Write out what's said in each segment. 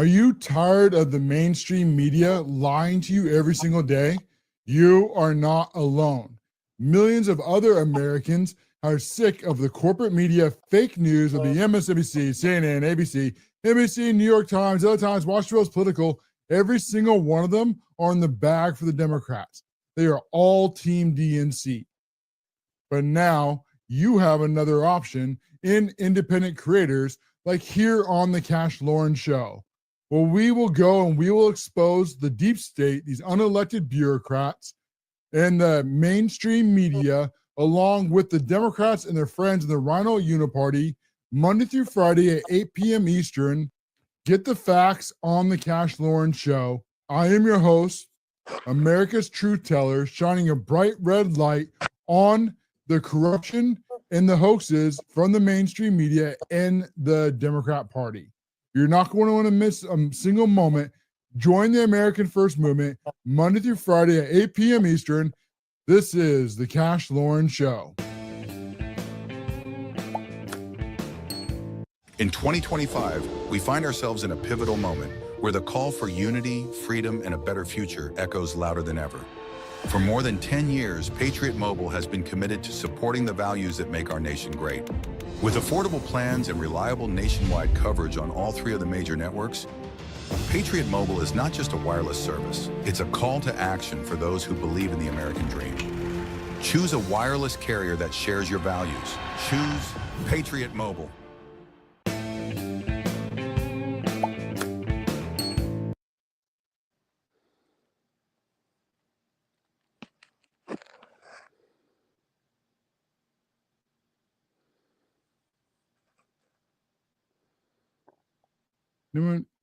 Are you tired of the mainstream media lying to you every single day? You are not alone. Millions of other Americans are sick of the corporate media fake news of the MSNBC, CNN, ABC, NBC, New York Times, other Times, Washington Post, Political. Every single one of them are in the bag for the Democrats. They are all Team DNC. But now you have another option in independent creators like here on the CASHLOREN show, where we will go and we will expose the deep state, these unelected bureaucrats, and the mainstream media, along with the Democrats and their friends in the Rhino Uniparty, Monday through Friday at 8 p.m. Eastern. Get the facts on the CASHLOREN show. I am your host, America's Truth Teller, shining a bright red light on the corruption and the hoaxes from the mainstream media and the Democrat Party. You're not going to want to miss a single moment. Join the American First Movement Monday through Friday at 8 p.m. Eastern. This is the CASHLOREN show. In 2025, we find ourselves in a pivotal moment where the call for unity, freedom, and a better future echoes louder than ever. For more than 10 years, Patriot Mobile has been committed to supporting the values that make our nation great. With affordable plans and reliable nationwide coverage on all three of the major networks, Patriot Mobile is not just a wireless service, it's a call to action for those who believe in the American dream. Choose a wireless carrier that shares your values. Choose Patriot Mobile.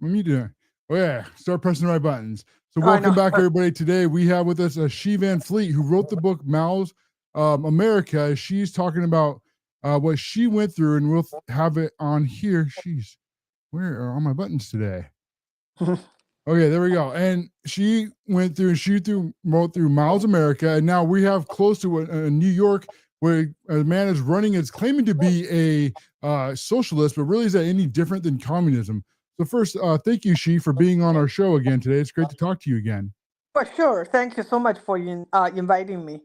What are you doing? Oh yeah, start pressing the right buttons. So welcome back, everybody. Today we have with us She Van Fleet, who wrote the book Mal's America. She's talking about what she went through, and we'll have it on here. Where are all my buttons today? Okay, there we go. And she went through and wrote through Mal's America, and now we have close to New York, where a man is running. It's claiming to be a socialist, but really is that any different than communism? So first, thank you, She, for being on our show again today. It's great to talk to you again. For sure. Thank you so much for inviting me.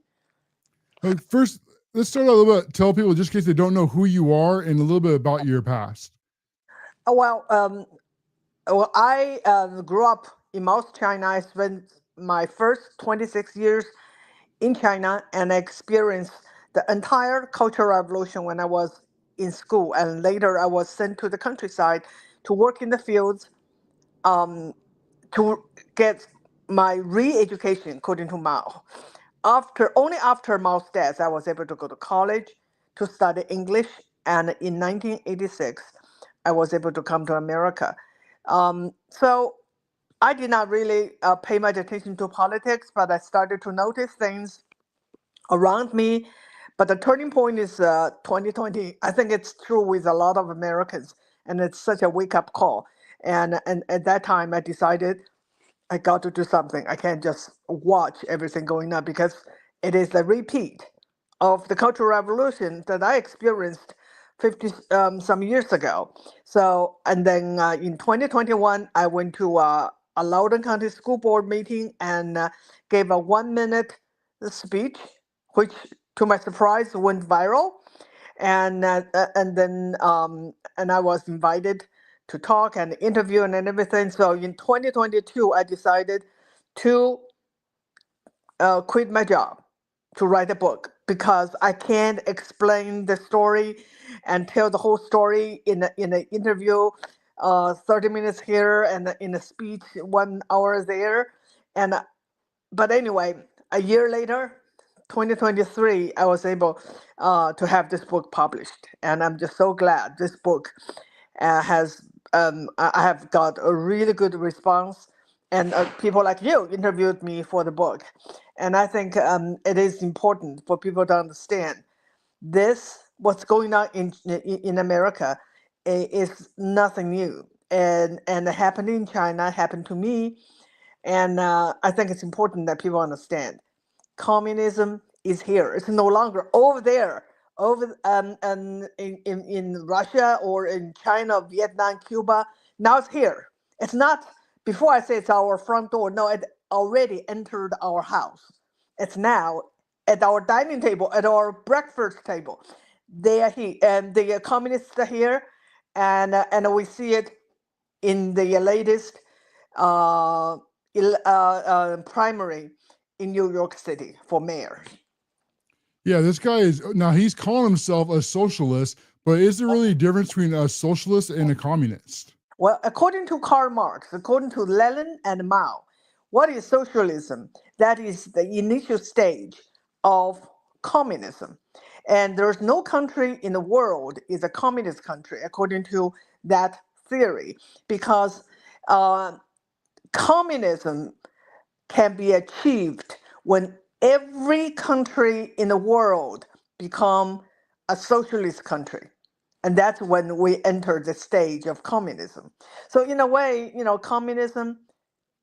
First, let's start out a little bit. Tell people, just in case they don't know who you are, and a little bit about your past. Well, I grew up in South China. I spent my first 26 years in China, and I experienced the entire Cultural Revolution when I was in school. And later, I was sent to the countryside to work in the fields, to get my re-education according to Mao. Only after Mao's death, I was able to go to college to study English. And in 1986, I was able to come to America. So I did not really pay much attention to politics, but I started to notice things around me. But the turning point is 2020. I think it's true with a lot of Americans, and it's such a wake-up call. And at that time, I decided I got to do something. I can't just watch everything going on, because it is a repeat of the Cultural Revolution that I experienced 50 some years ago. So, and then in 2021, I went to a Loudoun County School Board meeting and gave a 1-minute speech, which, to my surprise, went viral. And then I was invited to talk and interview and everything. So in 2022, I decided to quit my job to write a book, because I can't explain the story and tell the whole story in an interview, 30 minutes here, and in a speech 1 hour there. But anyway, a year later, 2023, I was able to have this book published, and I'm just so glad this book I have got a really good response, and people like you interviewed me for the book. And I think it is important for people to understand what's going on in America is nothing new, and it happened in China, happened to me, and I think it's important that people understand communism is here. It's no longer over there, in Russia or in China, Vietnam, Cuba. Now it's here. It's not, before I say it's our front door, no, it already entered our house. It's now at our dining table, at our breakfast table. They are here, and the communists are here, and we see it in the latest primary in New York City for mayor. Yeah, this guy is now he's calling himself a socialist, but is there really a difference between a socialist and a communist? Well, according to Karl Marx, according to Lenin and Mao, what is socialism? That is the initial stage of communism. And there's no country in the world is a communist country, according to that theory, because communism can be achieved when every country in the world become a socialist country. And that's when we enter the stage of communism. So in a way, communism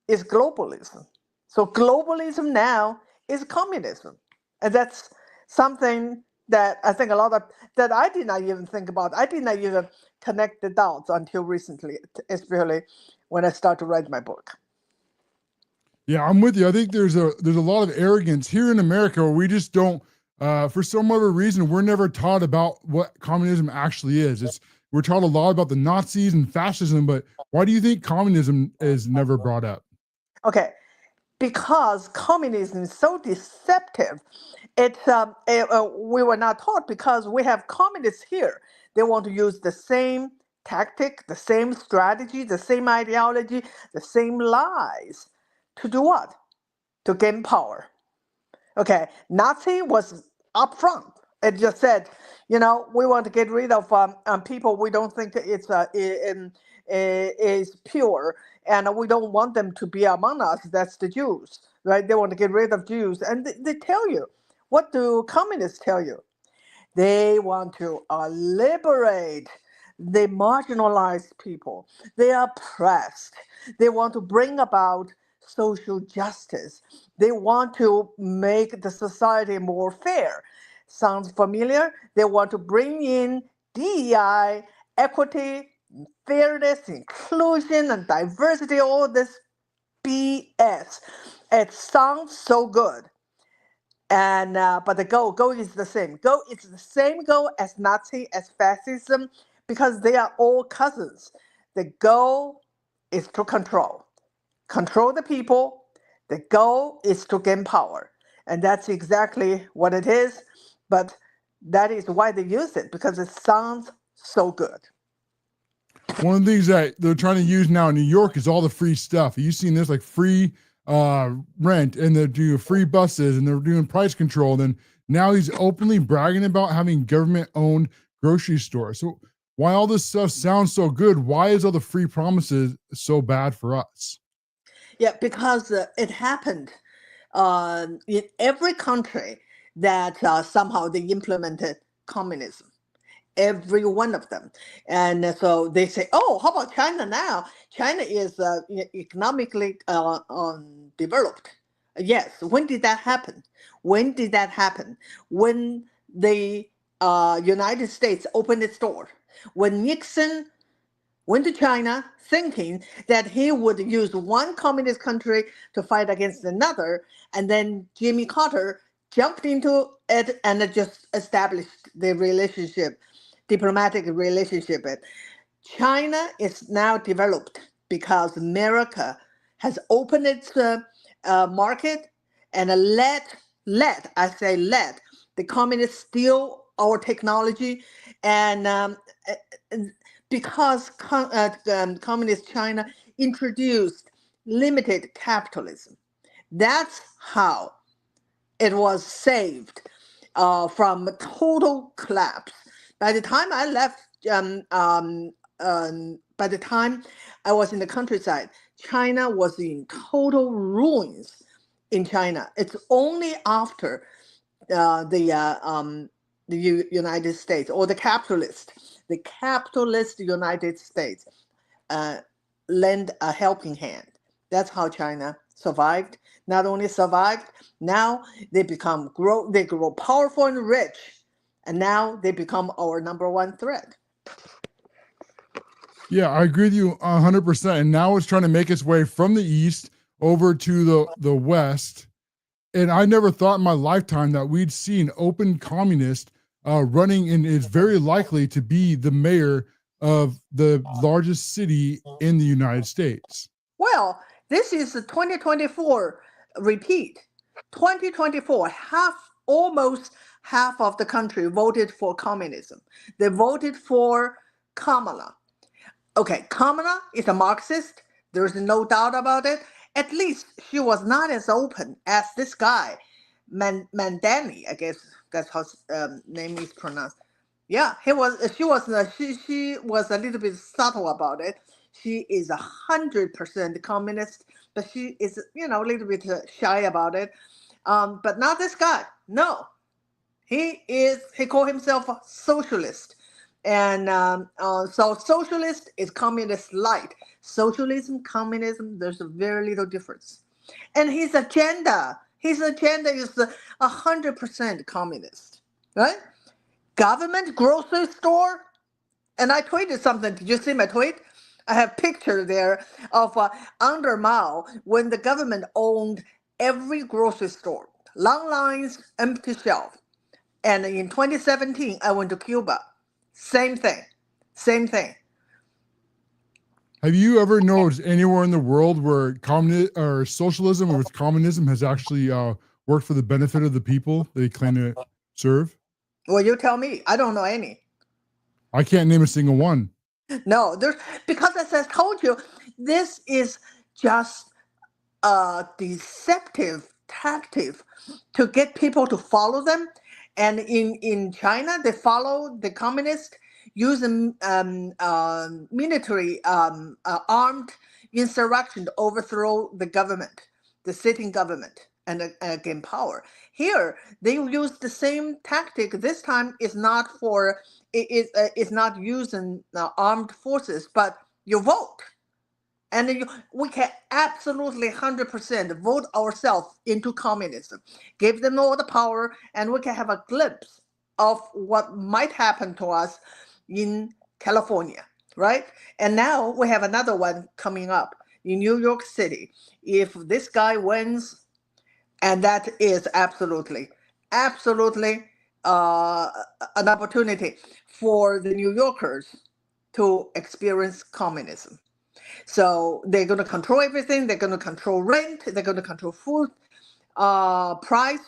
is globalism. So globalism now is communism. And that's something that I think that I did not even think about. I did not even connect the dots until recently, especially when I started to write my book. Yeah, I'm with you. I think there's a lot of arrogance here in America where we just don't, for some other reason, we're never taught about what communism actually is. We're taught a lot about the Nazis and fascism, but why do you think communism is never brought up? Okay, because communism is so deceptive. We were not taught because we have communists here. They want to use the same tactic, the same strategy, the same ideology, the same lies to do what? To gain power. Okay, Nazi was upfront. It just said, we want to get rid of people we don't think is pure, and we don't want them to be among us. That's the Jews, right? They want to get rid of Jews, and they tell you, what do communists tell you? They want to liberate the marginalized people, the oppressed. They want to bring about social justice. They want to make the society more fair. Sounds familiar? They want to bring in DEI, equity, fairness, inclusion, and diversity, all this BS. It sounds so good. And but the goal is the same. Goal is the same goal as Nazi, as fascism, because they are all cousins. The goal is to control the people. The goal is to gain power. And that's exactly what it is. But that is why they use it, because it sounds so good. One of the things that they're trying to use now in New York is all the free stuff. You've seen this, like free rent, and they're doing free buses, and they're doing price control. And then now he's openly bragging about having government-owned grocery stores. So why all this stuff sounds so good? Why is all the free promises so bad for us? Yeah, because it happened in every country that somehow they implemented communism. Every one of them. And so they say, oh, how about China now? China is economically developed. Yes. When did that happen? When the United States opened its door. When Nixon went to China thinking that he would use one communist country to fight against another, and then Jimmy Carter jumped into it and just established the diplomatic relationship. China is now developed because America has opened its market and let the communists steal our technology, and because communist China introduced limited capitalism. That's how it was saved from total collapse. By the time I left, by the time I was in the countryside, China was in total ruins in China. It's only after the United States, or the capitalist United States lend a helping hand. That's how China survived. Not only survived, now they grow powerful and rich, and now they become our number one threat. Yeah, I agree with you 100%. And now it's trying to make its way from the east over to the west. And I never thought in my lifetime that we'd see an open communist running and is very likely to be the mayor of the largest city in the United States. Well, this is the 2024 repeat. 2024, almost half of the country voted for communism. They voted for Kamala. Okay, Kamala is a Marxist. There's no doubt about it. At least she was not as open as this guy, Mamdani. I guess that's how name is pronounced. Yeah, he was. She was. She was a little bit subtle about it. She is 100% communist, but she is, a little bit shy about it. But not this guy. No, he called himself a socialist. And so socialist is communist light. Socialism, communism, there's a very little difference. And his agenda is 100% communist, right? Government grocery store. And I tweeted something. Did you see my tweet? I have picture there of under Mao when the government owned every grocery store. Long lines, empty shelf. And in 2017, I went to Cuba. Same thing. Have you ever noticed anywhere in the world where communist or socialism or with communism has actually worked for the benefit of the people they claim to serve? Well, you tell me. I don't know any. I can't name a single one. No, because as I told you, this is just a deceptive tactic to get people to follow them. And in China, they follow the communists using military armed insurrection to overthrow the government, the sitting government, and gain power. Here, they use the same tactic. This time, it's not using armed forces, but you vote. And we can absolutely 100% vote ourselves into communism, give them all the power, and we can have a glimpse of what might happen to us in California, right? And now we have another one coming up in New York City. If this guy wins, and that is absolutely an opportunity for the New Yorkers to experience communism. So they're going to control everything. They're going to control rent. They're going to control food price.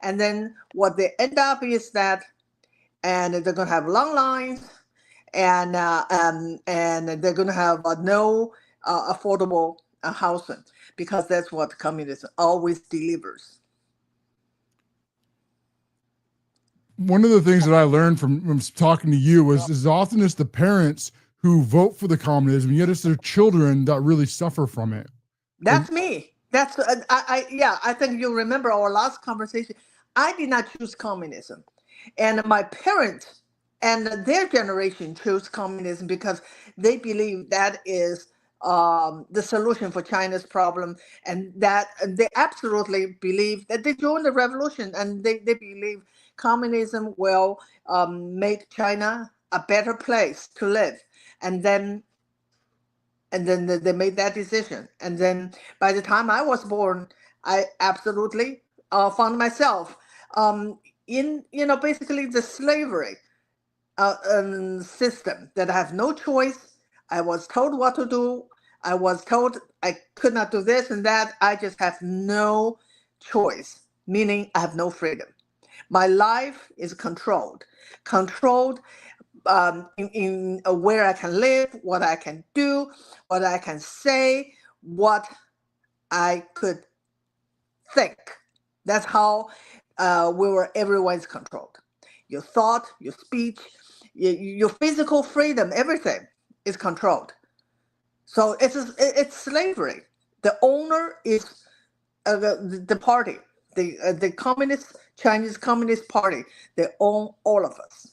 And then what they end up is that, and they're going to have long lines, and they're going to have no affordable housing, because that's what communism always delivers. One of the things that I learned from talking to you was as often as the parents who vote for the communism, yet it's their children that really suffer from it. That's me. That's I think you remember our last conversation. I did not choose communism, and my parents and their generation chose communism because they believe that is the solution for China's problem, and that they absolutely believe that they joined the revolution, and they believe communism will make China a better place to live. And then they made that decision. And then by the time I was born, I absolutely found myself in, basically the slavery system, that I have no choice. I was told what to do. I was told I could not do this and that. I just have no choice, meaning I have no freedom. My life is controlled in where I can live, what I can do, what I can say, what I could think. That's how everyone's controlled. Your thought, your speech, your physical freedom, everything is controlled. So it's slavery. The owner is the party, the Chinese Communist Party. They own all of us.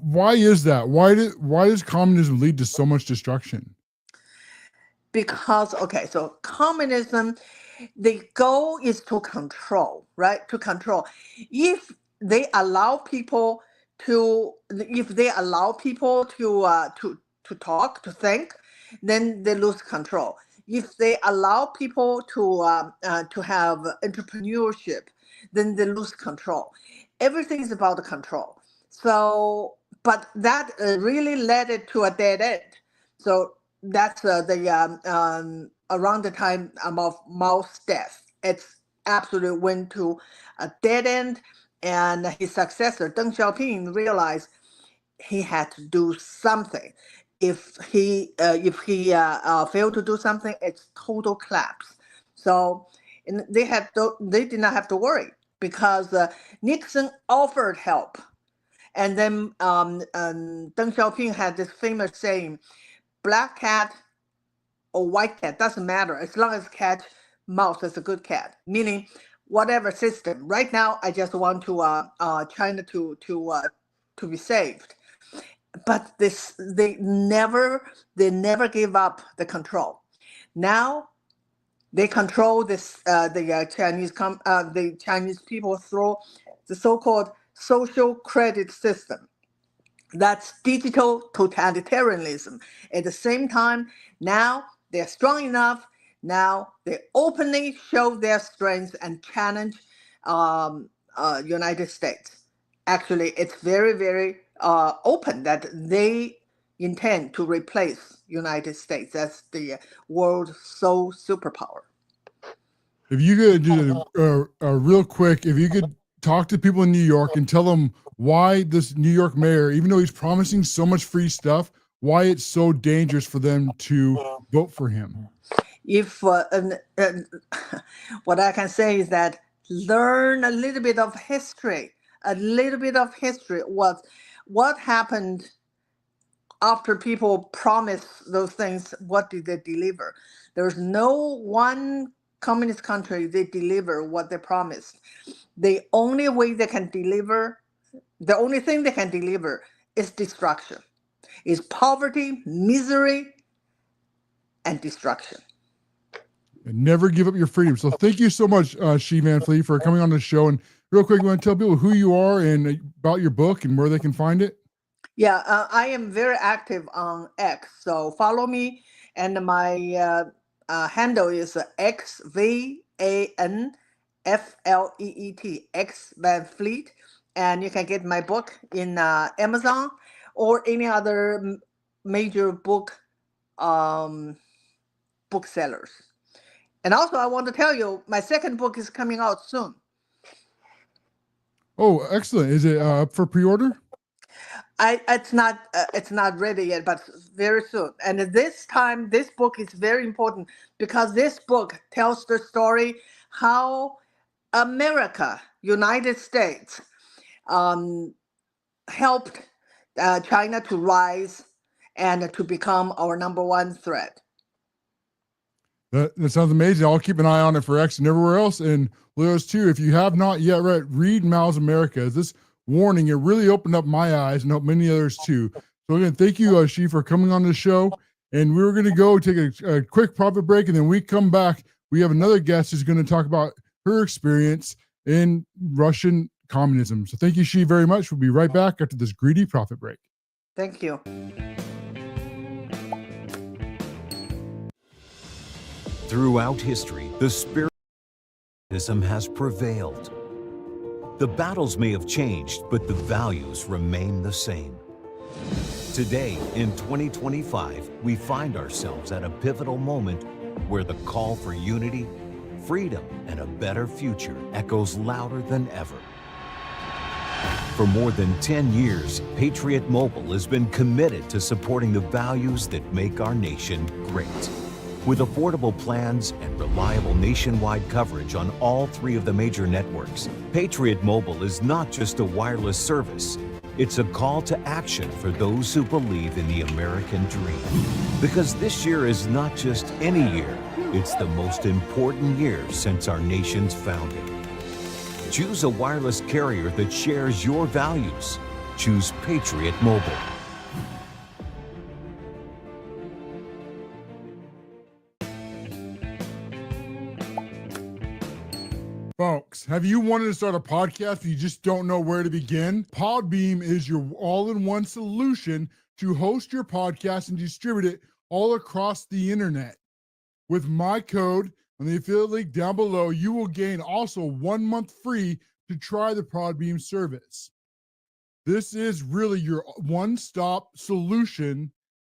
Why is that? Why does communism lead to so much destruction? Because, so communism, the goal is to control, right? To control. If they allow people if they allow people to talk, to think, then they lose control. If they allow people to have entrepreneurship, then they lose control. Everything is about the control. So, but that really led it to a dead end. So that's around the time of Mao's death. It's absolutely went to a dead end, and his successor Deng Xiaoping realized he had to do something. If he failed to do something, it's total collapse. So they did not have to worry because Nixon offered help, and then Deng Xiaoping had this famous saying, "Black cat or white cat doesn't matter as long as cat mouse is a good cat," meaning whatever system. Right now, I just want China to be saved. But they never gave up the control. Now they control the Chinese people through the so-called social credit system. That's digital totalitarianism. At the same time, now they're strong enough. Now they openly show their strength and challenge United States. Actually, it's very, very open that they intend to replace United States as the world's sole superpower. If you could do real quick, if you could talk to people in New York and tell them why this New York mayor, even though he's promising so much free stuff, why it's so dangerous for them to vote for him. If what I can say is that learn a little bit of history. What happened after people promised those things. What did they deliver? There's no one communist country they deliver what they promised. The only thing they can deliver is destruction, is poverty, misery, and destruction. And never give up your freedom. So thank you so much, Xi Van Fleet, for coming on the show. And real quick, you want to tell people who you are and about your book and where they can find it? Yeah, I am very active on X, so follow me. And my handle is XVANFLEET, X Van Fleet. And you can get my book in Amazon or any other major booksellers. And also, I want to tell you, my second book is coming out soon. Oh, excellent. Is it up for pre-order? It's not ready yet, but very soon. And this time, this book is very important because this book tells the story how America, United States, helped China to rise and to become our number one threat. That sounds amazing. I'll keep an eye on it for X and everywhere else. And Leo's too, if you have not yet read Mao's America. This warning, it really opened up my eyes and helped many others too. So again, thank you, Xi, for coming on the show. And we're going to go take a quick profit break. And then we come back. We have another guest who's going to talk about her experience in Russian communism. So thank you, Xi, very much. We'll be right back after this greedy profit break. Thank you. Throughout history, the spirit of Communism has prevailed. The battles may have changed, but the values remain the same. Today, in 2025, we find ourselves at a pivotal moment where the call for unity, freedom, and a better future echoes louder than ever. For more than 10 years, Patriot Mobile has been committed to supporting the values that make our nation great. With affordable plans and reliable nationwide coverage on all 3 of the major networks, Patriot Mobile is not just a wireless service. It's a call to action for those who believe in the American dream. Because this year is not just any year, it's the most important year since our nation's founding. Choose a wireless carrier that shares your values. Choose Patriot Mobile. Folks, have you wanted to start a podcast but you just don't know where to begin? Podbeam is your all-in-one solution to host your podcast and distribute it all across the internet. With my code on the affiliate link down below, you will gain also 1 month free to try the Podbeam service. This is really your one-stop solution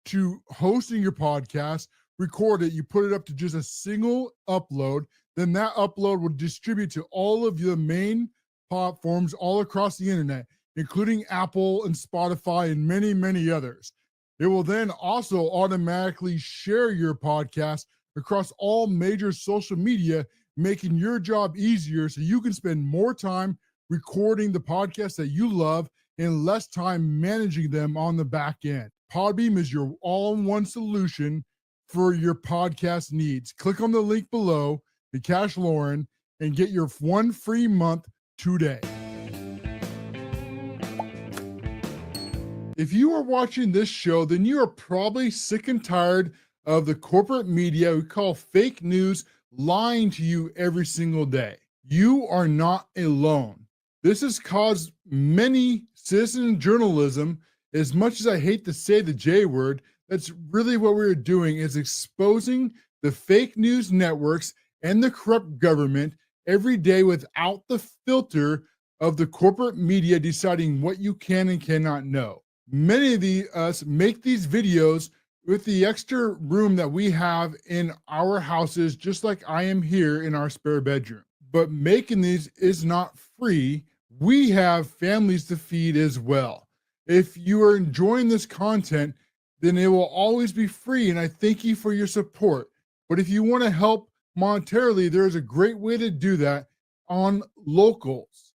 to hosting your podcast. Record it, you put it up to just a single upload, then that upload will distribute to all of the main platforms all across the internet, including Apple and Spotify and many, many others. It will then also automatically share your podcast across all major social media, making your job easier so you can spend more time recording the podcasts that you love and less time managing them on the back end. Podbeam is your all-in-one solution for your podcast needs. Click on the link below, the CASHLOREN, and get your 1 free month today. If you are watching this show, then you are probably sick and tired of the corporate media we call fake news lying to you every single day. You are not alone. This has caused many citizen journalism, as much as I hate to say the J word, that's really what we're doing, is exposing the fake news networks and the corrupt government every day without the filter of the corporate media deciding what you can and cannot know. Many of us make these videos with the extra room that we have in our houses, just like I am here in our spare bedroom. But making these is not free. We have families to feed as well. If you are enjoying this content, then it will always be free, and I thank you for your support. But if you want to help monetarily, there is a great way to do that on Locals.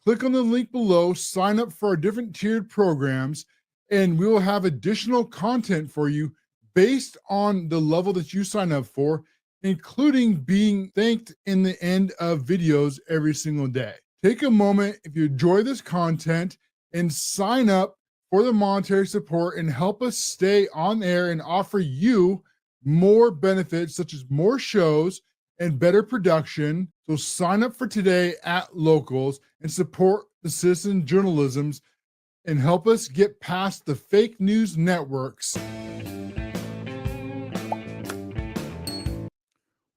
Click on the link below, sign up for our different tiered programs, and we will have additional content for you based on the level that you sign up for, including being thanked in the end of videos every single day. Take a moment, if you enjoy this content, and sign up for the monetary support and help us stay on air and offer you more benefits, such as more shows and better production. So sign up for today at Locals and support the citizen journalisms and help us get past the fake news networks.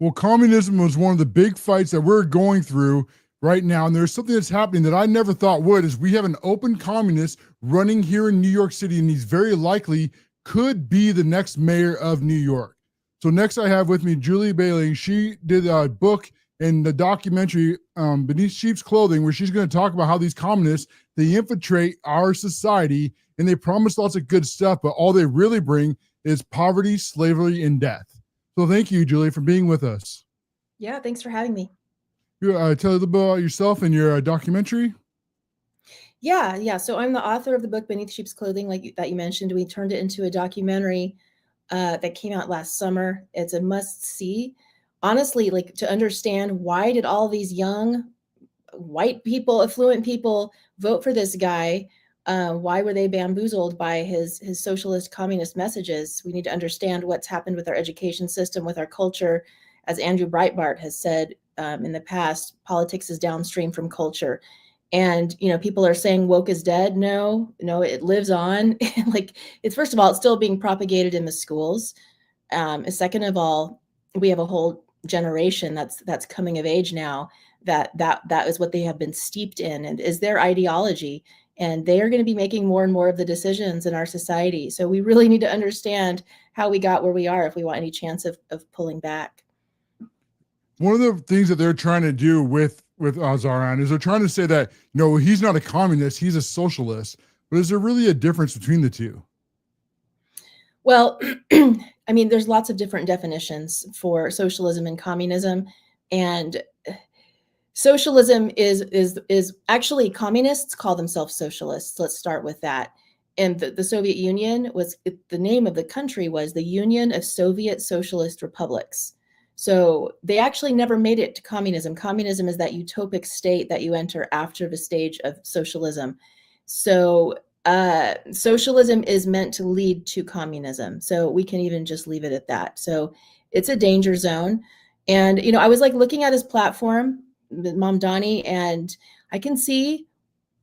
Well, communism was one of the big fights that we're going through right now, and there's something that's happening that I never thought would, is we have an open communist running here in New York City, and he's very likely could be the next mayor of New York. So next I have with me Julie Behling. She did a book and the documentary Beneath Sheep's Clothing, where she's going to talk about how these communists, they infiltrate our society and they promise lots of good stuff, but all they really bring is poverty, slavery, and death. So thank you, Julie, for being with us. Yeah, thanks for having me. You tell a little bit about yourself and your documentary. Yeah. So I'm the author of the book Beneath Sheep's Clothing, that you mentioned. We turned it into a documentary that came out last summer. It's a must-see. Honestly, like, to understand why did all these young white people, affluent people, vote for this guy? Why were they bamboozled by his socialist communist messages? We need to understand what's happened with our education system, with our culture. As Andrew Breitbart has said in the past, politics is downstream from culture. And, people are saying woke is dead. No, it lives on. Like, it's, first of all, it's still being propagated in the schools. Second of all, we have a whole generation that's coming of age now that is what they have been steeped in and is their ideology. And they are going to be making more and more of the decisions in our society. So we really need to understand how we got where we are if we want any chance of pulling back. One of the things that they're trying to do with Zohran is they're trying to say that, he's not a communist, he's a socialist. But is there really a difference between the two? Well, I mean, there's lots of different definitions for socialism and communism. And socialism is actually, communists call themselves socialists. Let's start with that. And the Soviet Union the name of the country was the Union of Soviet Socialist Republics. So they actually never made it to communism. Communism is that utopic state that you enter after the stage of socialism. So socialism is meant to lead to communism. So we can even just leave it at that. So it's a danger zone. And, I was looking at his platform, Mamdani, and I can see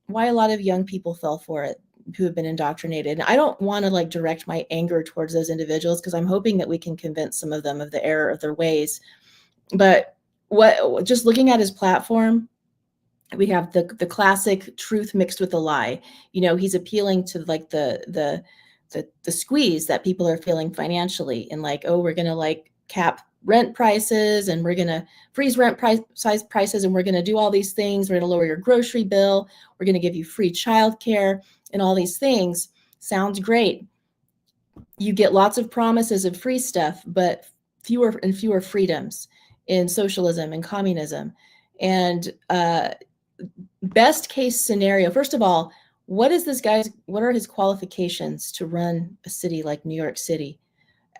why a lot of young people fell for it who have been indoctrinated. And I don't want to like direct my anger towards those individuals, because I'm hoping that we can convince some of them of the error of their ways. But just looking at his platform, we have the classic truth mixed with a lie. You know, he's appealing to like the squeeze that people are feeling financially, and like, oh, we're going to like cap rent prices, and we're going to freeze rent prices, and we're going to do all these things. We're going to lower your grocery bill. We're going to give you free childcare and all these things. Sounds great. You get lots of promises of free stuff, but fewer and fewer freedoms in socialism and communism. And best case scenario, first of all, what are his qualifications to run a city like New York City?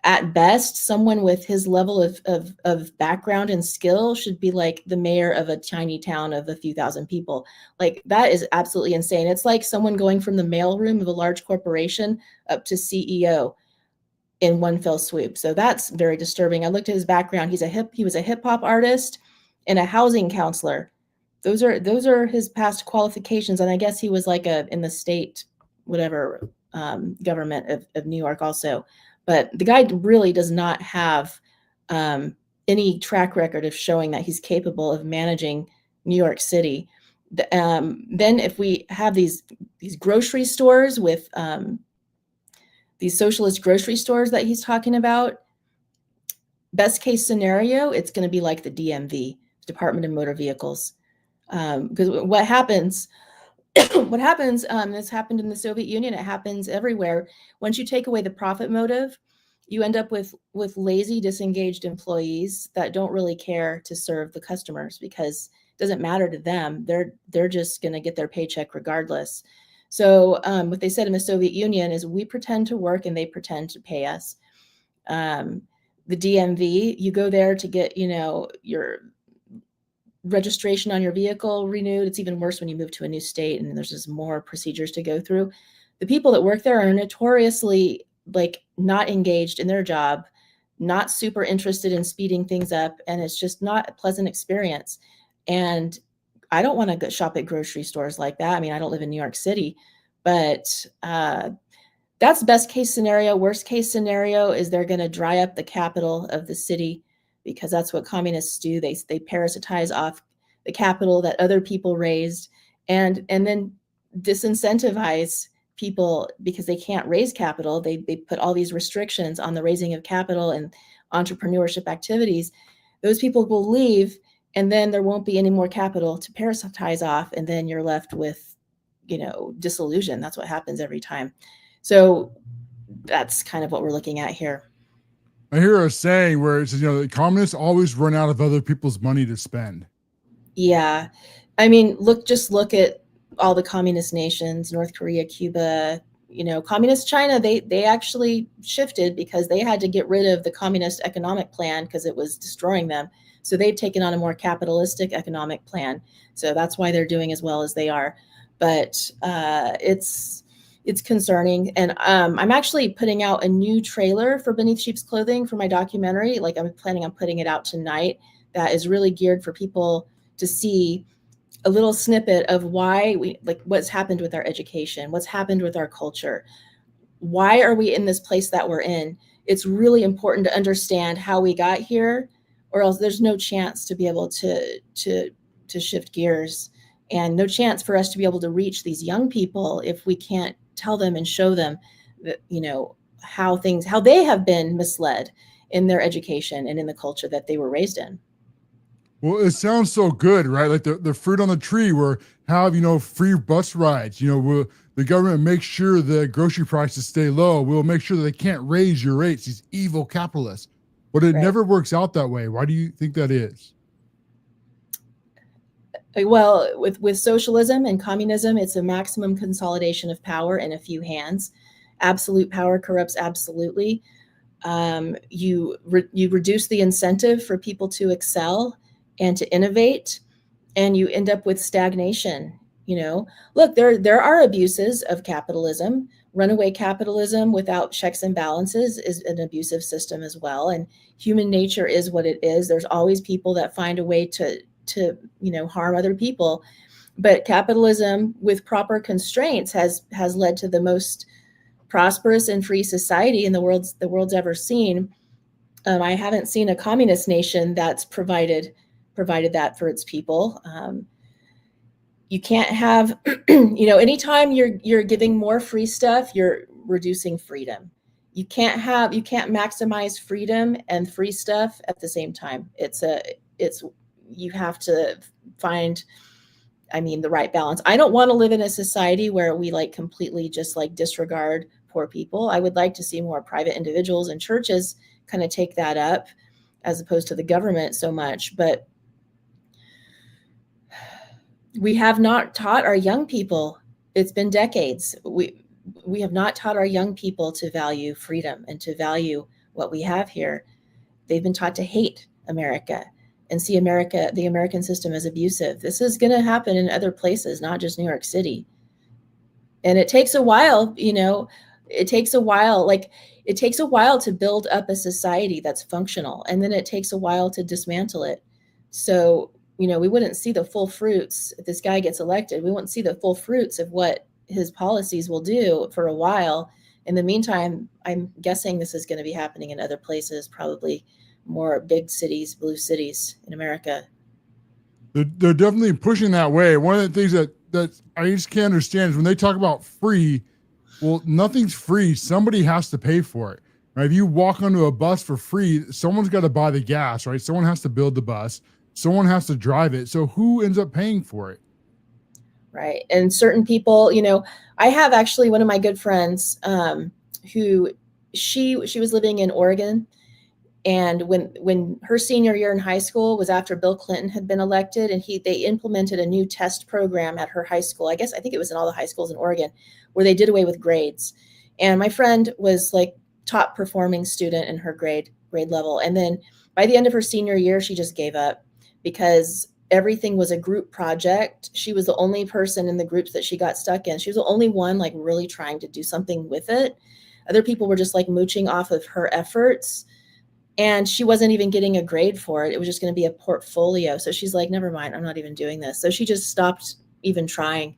At best, someone with his level of background and skill should be like the mayor of a tiny town of a few thousand people. Like, that is absolutely insane. It's like someone going from the mailroom of a large corporation up to CEO in one fell swoop. So that's very disturbing. I looked at his background. He was a hip hop artist and a housing counselor. Those are his past qualifications. And I guess he was like in the state, whatever, government of New York also. But the guy really does not have any track record of showing that he's capable of managing New York City. Then if we have these grocery stores with these socialist grocery stores that he's talking about, best case scenario, it's going to be like the DMV, Department of Motor Vehicles. Because what happens, this happened in the Soviet Union, it happens everywhere. Once you take away the profit motive, you end up with lazy, disengaged employees that don't really care to serve the customers, because it doesn't matter to them. They're just going to get their paycheck regardless. So what they said in the Soviet Union is, we pretend to work and they pretend to pay us. The DMV, you go there to get, your registration on your vehicle renewed. It's even worse when you move to a new state and there's just more procedures to go through. The people that work there are notoriously like not engaged in their job, not super interested in speeding things up, and it's just not a pleasant experience. And I don't want to go shop at grocery stores like that. I mean, I don't live in New York City, but that's best case scenario. Worst case scenario is they're going to dry up the capital of the city, because that's what communists do. They parasitize off the capital that other people raised, and then disincentivize people because they can't raise capital. They put all these restrictions on the raising of capital and entrepreneurship activities. Those people will leave, and then there won't be any more capital to parasitize off, and then you're left with, disillusion. That's what happens every time. So that's kind of what we're looking at here. I hear a saying where it says, the communists always run out of other people's money to spend. Yeah. I mean, just look at all the communist nations, North Korea, Cuba, communist China, they actually shifted because they had to get rid of the communist economic plan because it was destroying them. So they've taken on a more capitalistic economic plan. So that's why they're doing as well as they are. But it's concerning. And I'm actually putting out a new trailer for Beneath Sheep's Clothing for my documentary. Like, I'm planning on putting it out tonight. That is really geared for people to see a little snippet of why what's happened with our education, what's happened with our culture. Why are we in this place that we're in? It's really important to understand how we got here, or else there's no chance to be able to shift gears, and no chance for us to be able to reach these young people if we can't tell them and show them that, how they have been misled in their education and in the culture that they were raised in. Well, it sounds so good, right? Like the fruit on the tree, where have, free bus rides, will the government make sure the grocery prices stay low. We'll make sure that they can't raise your rates, these evil capitalists. But it never works out that way. Why do you think that is? Well, with socialism and communism, it's a maximum consolidation of power in a few hands. Absolute power corrupts absolutely. You reduce the incentive for people to excel and to innovate, and you end up with stagnation. Look, there are abuses of capitalism. Runaway capitalism without checks and balances is an abusive system as well. And human nature is what it is. There's always people that find a way to harm other people. But capitalism with proper constraints has led to the most prosperous and free society in the world's ever seen. I haven't seen a communist nation that's provided that for its people. You can't have, anytime you're giving more free stuff, you're reducing freedom. You can't maximize freedom and free stuff at the same time. You have to find, the right balance. I don't want to live in a society where we completely just disregard poor people. I would like to see more private individuals and churches kind of take that up as opposed to the government so much. But we have not taught our young people. It's been decades. We have not taught our young people to value freedom and to value what we have here. They've been taught to hate America and see the American system as abusive. This is going to happen in other places, not just New York City. And it takes a while, it takes a while to build up a society that's functional. And then it takes a while to dismantle it. So, we wouldn't see the full fruits if this guy gets elected. We won't see the full fruits of what his policies will do for a while. In the meantime, I'm guessing this is going to be happening in other places, probably more big cities, blue cities in America. They're definitely pushing that way. One of the things that I just can't understand is when they talk about free, well, nothing's free. Somebody has to pay for it, right? If you walk onto a bus for free, someone's got to buy the gas, right? Someone has to build the bus. Someone has to drive it. So who ends up paying for it? Right. And certain people, I have actually one of my good friends who she was living in Oregon. And when her senior year in high school was after Bill Clinton had been elected, and they implemented a new test program at her high school. I think it was in all the high schools in Oregon, where they did away with grades. And my friend was top performing student in her grade level. And then by the end of her senior year, she just gave up because everything was a group project. She was the only person in the groups that she got stuck in. She was the only one really trying to do something with it. Other people were just mooching off of her efforts. And she wasn't even getting a grade for it. It was just going to be a portfolio. So she's like, never mind, I'm not even doing this. So she just stopped even trying.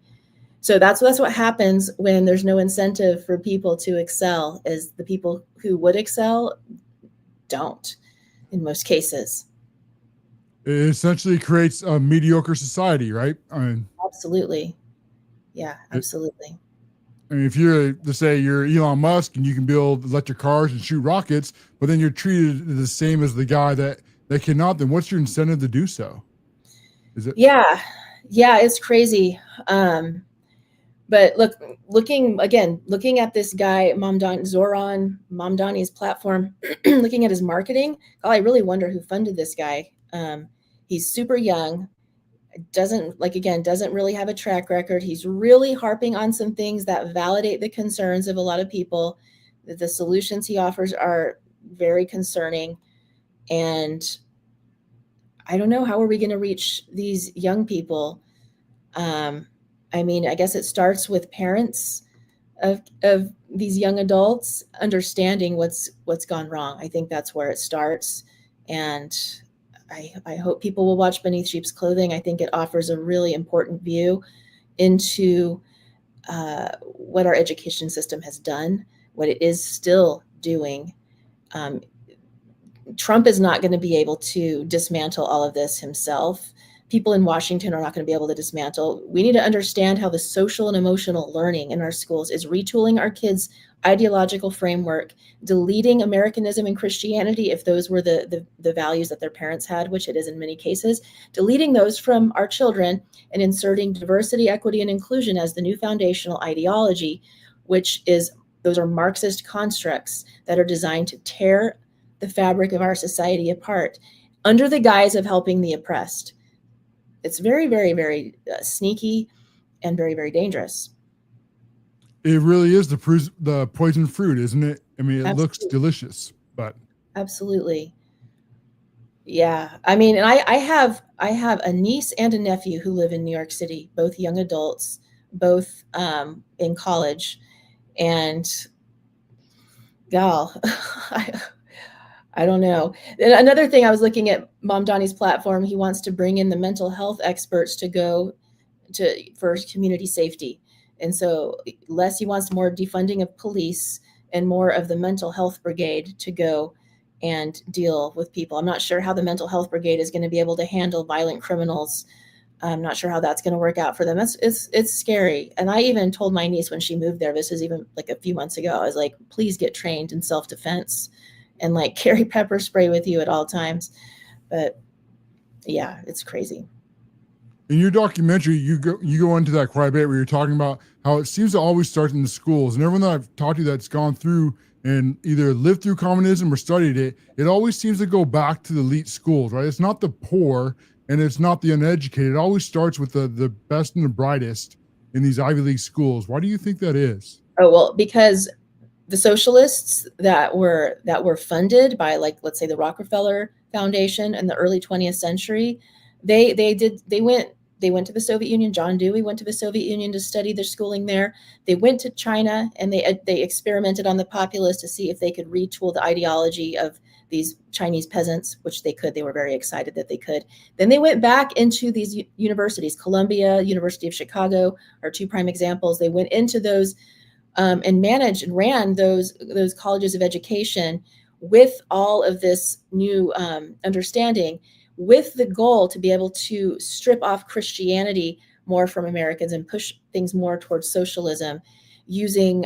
So that's what happens when there's no incentive for people to excel, is the people who would excel don't in most cases. It essentially creates a mediocre society, right? Absolutely. Yeah, absolutely. If you're to say you're Elon Musk and you can build electric cars and shoot rockets, but then you're treated the same as the guy that cannot, then what's your incentive to do so? Is it? Yeah, it's crazy. But looking at this guy, Zohran Mamdani's platform, looking at his marketing, I really wonder who funded this guy. He's super young, doesn't really have a track record. He's really harping on some things that validate the concerns of a lot of people. The solutions he offers are very concerning. And I don't know, how are we going to reach these young people? I guess it starts with parents of these young adults understanding what's gone wrong. I think that's where it starts. And I hope people will watch Beneath Sheep's Clothing. I think it offers a really important view into what our education system has done, what it is still doing. Trump is not going to be able to dismantle all of this himself. People in Washington are not going to be able to dismantle. We need to understand how the social and emotional learning in our schools is retooling our kids' ideological framework, deleting Americanism and Christianity, if those were the values that their parents had, which it is in many cases, deleting those from our children and inserting diversity, equity, and inclusion as the new foundational ideology, those are Marxist constructs that are designed to tear the fabric of our society apart under the guise of helping the oppressed. It's very, very, very sneaky and very, very dangerous. It really is the poison fruit, isn't it? It Absolutely. Looks delicious, but absolutely, yeah. And I have a niece and a nephew who live in New York City, both young adults, both in college, and gal, I don't know. And another thing, I was looking at Mamdani's platform. He wants to bring in the mental health experts to go for community safety. And so he wants more defunding of police and more of the mental health brigade to go and deal with people. I'm not sure how the mental health brigade is going to be able to handle violent criminals. I'm not sure how that's going to work out for them. It's scary. And I even told my niece when she moved there, this is even like a few months ago, I was like, please get trained in self-defense and like carry pepper spray with you at all times. But yeah, it's crazy. In your documentary, you go into that quite a bit, where you're talking about how it seems to always start in the schools. And everyone that I've talked to that's gone through and either lived through communism or studied it, it always seems to go back to the elite schools, right? It's not the poor and it's not the uneducated. It always starts with the best and the brightest in these Ivy League schools. Why do you think that is? Oh, well, because the socialists that were funded by, like, let's say the Rockefeller Foundation in the early 20th century, they went to the Soviet Union. John Dewey went to the Soviet Union to study their schooling there. They went to China and they experimented on the populace to see if they could retool the ideology of these Chinese peasants, which they could. They were very excited that they could. Then they went back into these universities. Columbia, University of Chicago are two prime examples. They went into those and managed and ran those colleges of education with all of this new understanding, with the goal to be able to strip off Christianity more from Americans and push things more towards socialism, using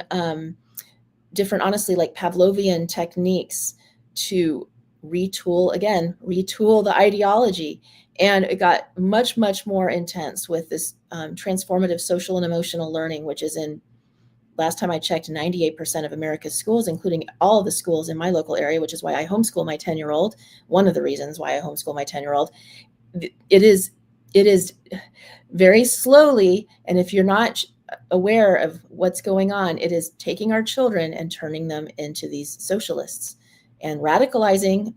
different, honestly, like Pavlovian techniques to retool the ideology. And it got much, much more intense with this transformative social and emotional learning, which is in, last time I checked, 98% of America's schools, including all of the schools in my local area, which is why I homeschool my 10-year-old. One of the reasons why I homeschool my 10-year-old. It is very slowly, and if you're not aware of what's going on, it is taking our children and turning them into these socialists and radicalizing,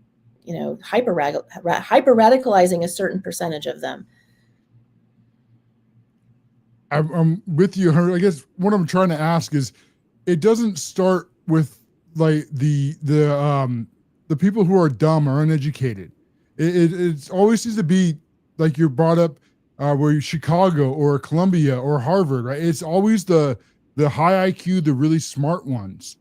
hyper radicalizing a certain percentage of them. I'm with you. I guess what I'm trying to ask is, it doesn't start with like the people who are dumb or uneducated. It always seems to be like you're brought up where Chicago or Columbia or Harvard, right? It's always the high IQ, the really smart ones,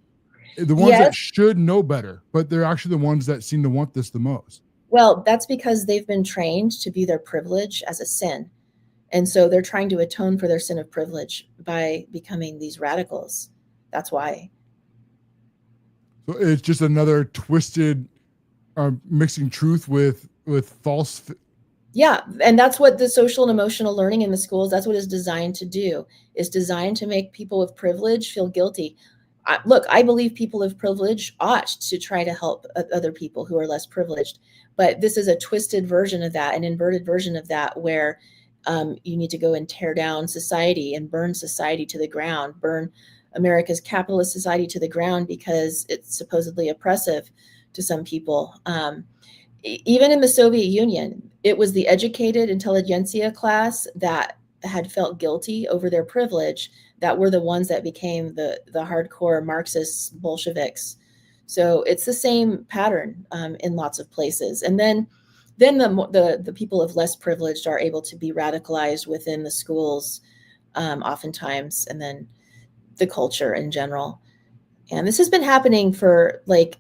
the ones that should know better, but they're actually the ones that seem to want this the most. Well, that's because they've been trained to view their privilege as a sin. And so they're trying to atone for their sin of privilege by becoming these radicals. That's why. So it's just another twisted mixing truth with false. Yeah. And that's what the social and emotional learning in the schools, that's what it's designed to do. It's designed to make people with privilege feel guilty. Look, I believe people of privilege ought to try to help other people who are less privileged. But this is a twisted version of that, an inverted version of that, where you need to go and tear down society and burn society to the ground, burn America's capitalist society to the ground because it's supposedly oppressive to some people. Even in the Soviet Union, it was the educated intelligentsia class that had felt guilty over their privilege that were the ones that became the hardcore Marxists, Bolsheviks. So it's the same pattern in lots of places. And then the people of less privileged are able to be radicalized within the schools, oftentimes, and then the culture in general. And this has been happening for like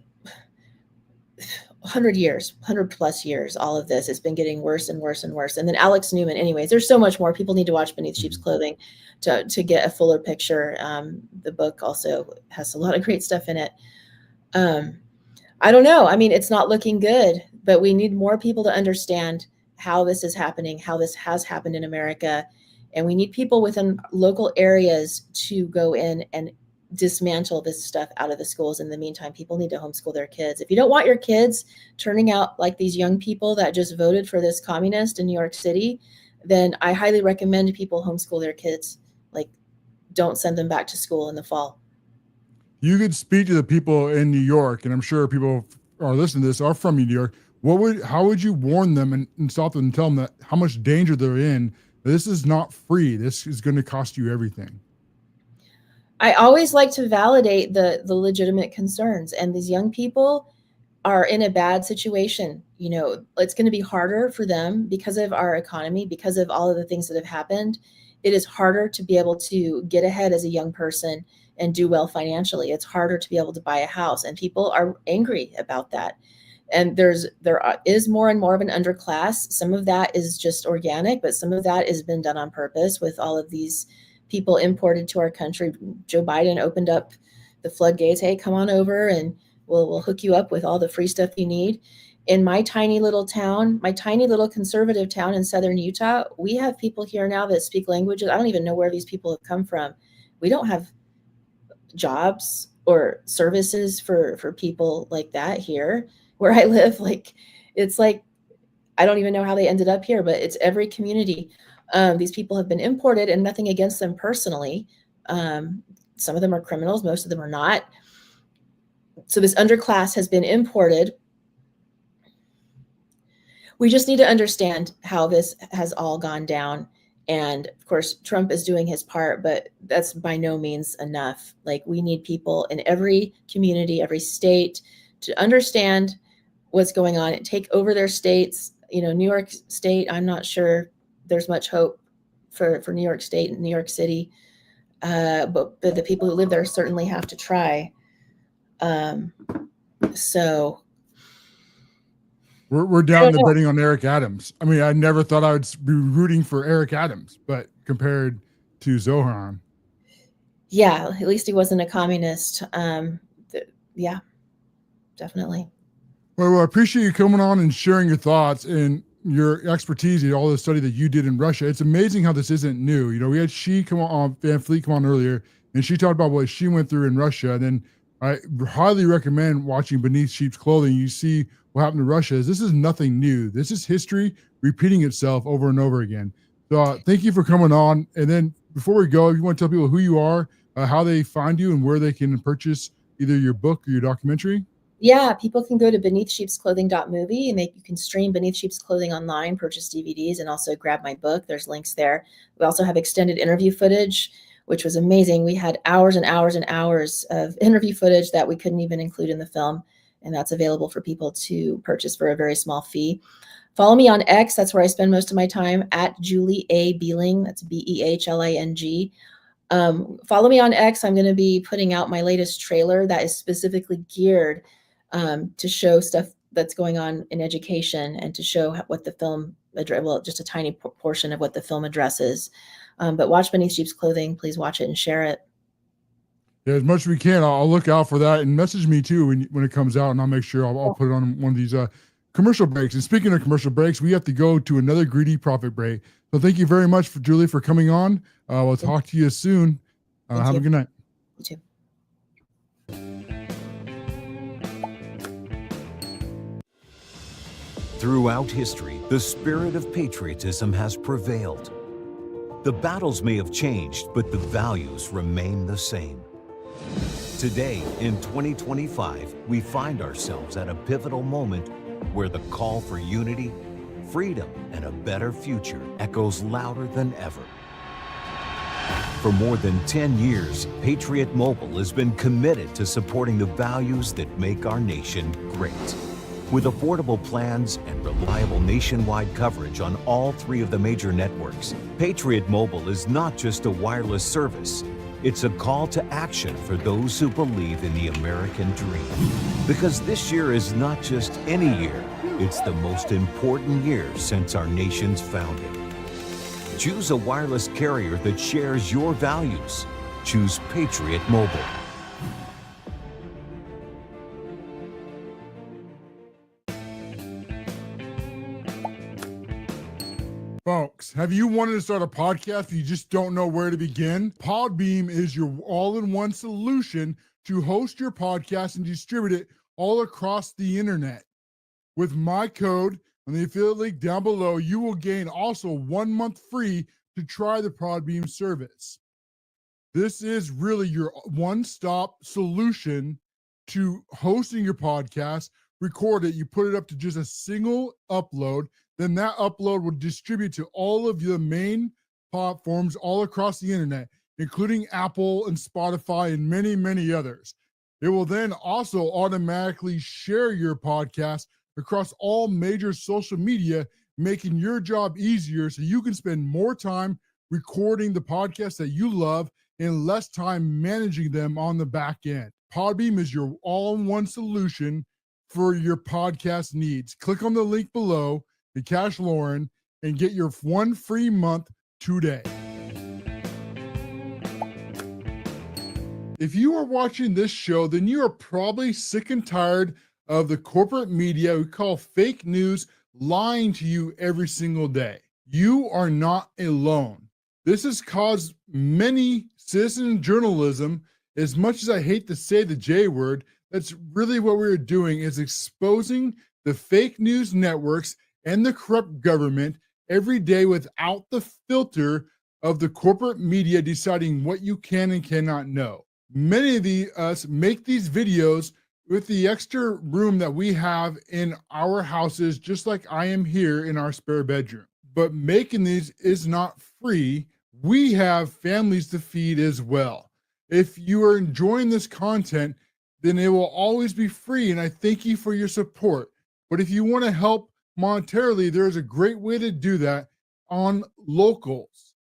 100 years, 100 plus years, all of this. It's been getting worse and worse and worse. And then Alex Newman, anyways, there's so much more. People need to watch Beneath Sheep's Clothing to get a fuller picture. The book also has a lot of great stuff in it. I don't know. I mean, it's not looking good, but we need more people to understand how this is happening, how this has happened in America. And we need people within local areas to go in and dismantle this stuff out of the schools. In the meantime, people need to homeschool their kids. If you don't want your kids turning out like these young people that just voted for this communist in New York City, then I highly recommend people homeschool their kids. Like, don't send them back to school in the fall. You could speak to the people in New York, and I'm sure people are listening to this are from New York. How would you warn them and stop them and tell them that how much danger they're in? This is not free. This is going to cost you everything. I always like to validate the legitimate concerns, and these young people, are in a bad situation. You know, it's going to be harder for them because of our economy, because of all of the things that have happened. It is harder to be able to get ahead as a young person and do well financially. It's harder to be able to buy a house, and people are angry about that. And there is more and more of an underclass. Some of that is just organic, but some of that has been done on purpose with all of these people imported to our country. Joe Biden opened up the floodgates. Hey, come on over and we'll hook you up with all the free stuff you need. In my tiny little town, my tiny little conservative town in southern Utah, we have people here now that speak languages. I don't even know where these people have come from. We don't have jobs or services for people like that here where I live. Like, it's like, I don't even know how they ended up here, but it's every community. These people have been imported, and nothing against them personally. Some of them are criminals, most of them are not. So this underclass has been imported. We just need to understand how this has all gone down. And of course, Trump is doing his part, but that's by no means enough. Like, we need people in every community, every state to understand what's going on and take over their states. You know, New York State, I'm not sure there's much hope for New York State and New York City. But the people who live there certainly have to try. So we're down to betting on Eric Adams. I mean, I never thought I would be rooting for Eric Adams, but compared to Zohran. Yeah, at least he wasn't a communist. Yeah, definitely. Well, I appreciate you coming on and sharing your thoughts and your expertise and all the study that you did in Russia. It's amazing how this isn't new. You know, we had Van Fleet come on earlier, and she talked about what she went through in Russia. And then I highly recommend watching Beneath Sheep's Clothing. You see what happened to Russia. This is nothing new. This is history repeating itself over and over again. So thank you for coming on. And then before we go, if you want to tell people who you are, how they find you, and where they can purchase either your book or your documentary. Yeah, people can go to beneathsheepsclothing.movie, and you can stream Beneath Sheep's Clothing online, purchase DVDs, and also grab my book. There's links there. We also have extended interview footage, which was amazing. We had hours and hours and hours of interview footage that we couldn't even include in the film, and that's available for people to purchase for a very small fee. Follow me on X. That's where I spend most of my time, at Julie A. Behling. That's Behling. Follow me on X. I'm going to be putting out my latest trailer that is specifically geared to show stuff that's going on in education and to show what the film, well, just a tiny portion of what the film addresses. But watch Beneath Sheep's Clothing. Please watch it and share it. Yeah, as much as we can. I'll look out for that, and message me too when it comes out, and I'll make sure I'll put it on one of these commercial breaks. And speaking of commercial breaks, we have to go to another greedy profit break. So thank you very much, Julie, for coming on. We'll talk to you soon. Have a good night. You too. Throughout history, the spirit of patriotism has prevailed. The battles may have changed, but the values remain the same. Today, in 2025, we find ourselves at a pivotal moment where the call for unity, freedom, and a better future echoes louder than ever. For more than 10 years, Patriot Mobile has been committed to supporting the values that make our nation great. With affordable plans and reliable nationwide coverage on all 3 of the major networks, Patriot Mobile is not just a wireless service. It's a call to action for those who believe in the American dream. Because this year is not just any year, it's the most important year since our nation's founding. Choose a wireless carrier that shares your values. Choose Patriot Mobile. Folks, have you wanted to start a podcast but you just don't know where to begin? Podbeam is your all-in-one solution to host your podcast and distribute it all across the internet. With my code on the affiliate link down below, you will gain also 1 month free to try the Podbeam service. This is really your one-stop solution to hosting your podcast. Record it, you put it up to just a single upload. Then that upload will distribute to all of the main platforms all across the internet, including Apple and Spotify and many, many others. It will then also automatically share your podcast across all major social media, making your job easier so you can spend more time recording the podcasts that you love and less time managing them on the back end. Podbeam is your all-in-one solution for your podcast needs. Click on the link below, the CASHLOREN, and get your 1 free month today. If you are watching this show, then you are probably sick and tired of the corporate media we call fake news lying to you every single day. You are not alone. This has caused many citizen journalism, as much as I hate to say the J word, that's really what we're doing, is exposing the fake news networks and the corrupt government every day without the filter of the corporate media deciding what you can and cannot know. Many of us make these videos with the extra room that we have in our houses, just like I am here in our spare bedroom. But making these is not free. We have families to feed as well. If you are enjoying this content, then it will always be free, and I thank you for your support. But if you want to help monetarily, there's a great way to do that on Locals.